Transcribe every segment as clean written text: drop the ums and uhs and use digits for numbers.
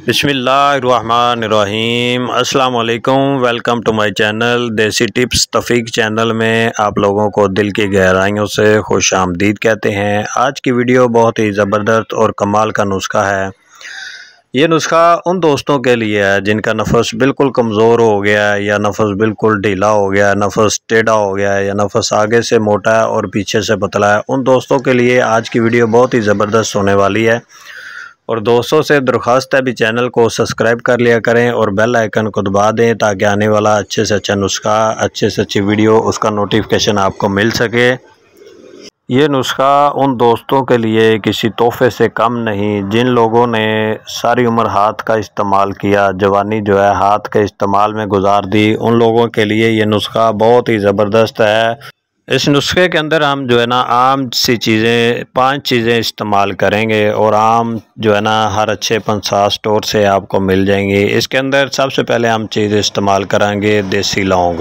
बिस्मिल्लाहिर्रहमानिर्रहीम। अस्सलाम वालेकुम। वेलकम टू माय चैनल देसी टिप्स तौफीक। चैनल में आप लोगों को दिल की गहराइयों से खुश आमदीद कहते हैं। आज की वीडियो बहुत ही ज़बरदस्त और कमाल का नुस्खा है। ये नुस्खा उन दोस्तों के लिए है जिनका नफस बिल्कुल कमज़ोर हो गया है, या नफस बिल्कुल ढीला हो गया है, नफस टेढ़ा हो गया है, या नफस आगे से मोटा है और पीछे से पतला है। उन दोस्तों के लिए आज की वीडियो बहुत ही ज़बरदस्त होने वाली है। और दोस्तों से दरख्वास्त है भी चैनल को सब्सक्राइब कर लिया करें और बेल आइकन को दबा दें ताकि आने वाला अच्छे से अच्छा नुस्खा, अच्छे से अच्छी वीडियो, उसका नोटिफिकेशन आपको मिल सके। ये नुस्खा उन दोस्तों के लिए किसी तोहफे से कम नहीं जिन लोगों ने सारी उम्र हाथ का इस्तेमाल किया, जवानी जो है हाथ के इस्तेमाल में गुजार दी। उन लोगों के लिए ये नुस्खा बहुत ही ज़बरदस्त है। इस नुस्खे के अंदर हम जो है ना आम सी चीज़ें, 5 चीज़ें इस्तेमाल करेंगे और आम जो है ना हर अच्छे पंसार स्टोर से आपको मिल जाएंगी। इसके अंदर सबसे पहले हम चीज़ इस्तेमाल करेंगे देसी लौंग।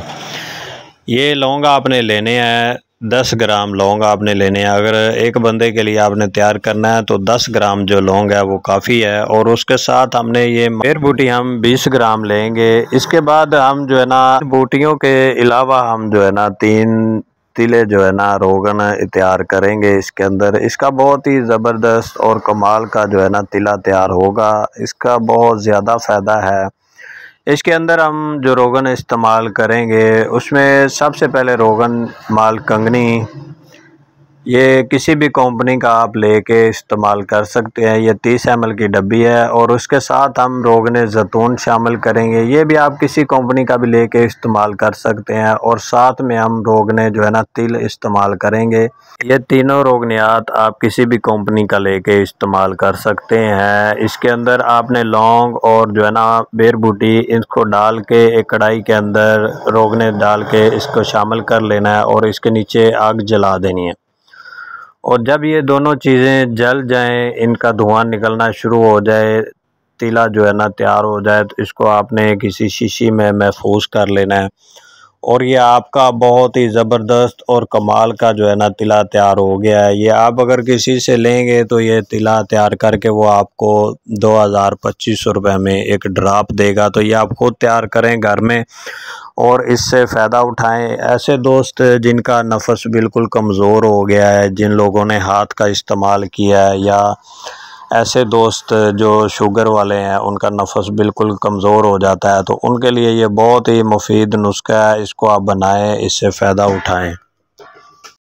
ये लौंग आपने लेने हैं 10 ग्राम लौंग आपने लेने हैं। अगर एक बंदे के लिए आपने तैयार करना है तो 10 ग्राम जो लौंग है वो काफ़ी है। और उसके साथ हमने ये बेर बूटी हम 20 ग्राम लेंगे। इसके बाद हम जो है ना बूटियों के अलावा हम जो है ना 3 तिले जो है ना रोगन तैयार करेंगे। इसके अंदर इसका बहुत ही ज़बरदस्त और कमाल का जो है ना तिला तैयार होगा। इसका बहुत ज़्यादा फ़ायदा है। इसके अंदर हम जो रोगन इस्तेमाल करेंगे उसमें सबसे पहले रोगन माल कंगनी, ये किसी भी कंपनी का आप लेके इस्तेमाल कर सकते हैं। ये 30 ml की डब्बी है। और उसके साथ हम रोगन ज़ैतून शामिल करेंगे। ये भी आप किसी कंपनी का भी लेके इस्तेमाल कर सकते हैं। और साथ में हम रोगन जो है ना तिल इस्तेमाल करेंगे। ये तीनों रोगनियात आप किसी भी कंपनी का लेके इस्तेमाल कर सकते हैं। इसके अंदर आपने लौंग और जो है ना बेर बूटी, इसको डाल के एक कढ़ाई के अंदर रोगन डाल के इसको शामिल कर लेना है और इसके नीचे आग जला देनी है। और जब ये दोनों चीज़ें जल जाएं, इनका धुआं निकलना शुरू हो जाए, तिला जो है ना तैयार हो जाए, तो इसको आपने किसी शीशी में महफूज कर लेना है। और ये आपका बहुत ही ज़बरदस्त और कमाल का जो है ना तिला तैयार हो गया है। ये आप अगर किसी से लेंगे तो ये तिला तैयार करके वो आपको 2000-2500 रुपये में एक ड्राप देगा। तो ये आप खुद तैयार करें घर में और इससे फ़ायदा उठाएं। ऐसे दोस्त जिनका नफस बिल्कुल कमज़ोर हो गया है, जिन लोगों ने हाथ का इस्तेमाल किया है, या ऐसे दोस्त जो शुगर वाले हैं उनका नफस बिल्कुल कमज़ोर हो जाता है, तो उनके लिए ये बहुत ही मुफीद नुस्खा है। इसको आप बनाएं, इससे फ़ायदा उठाएं।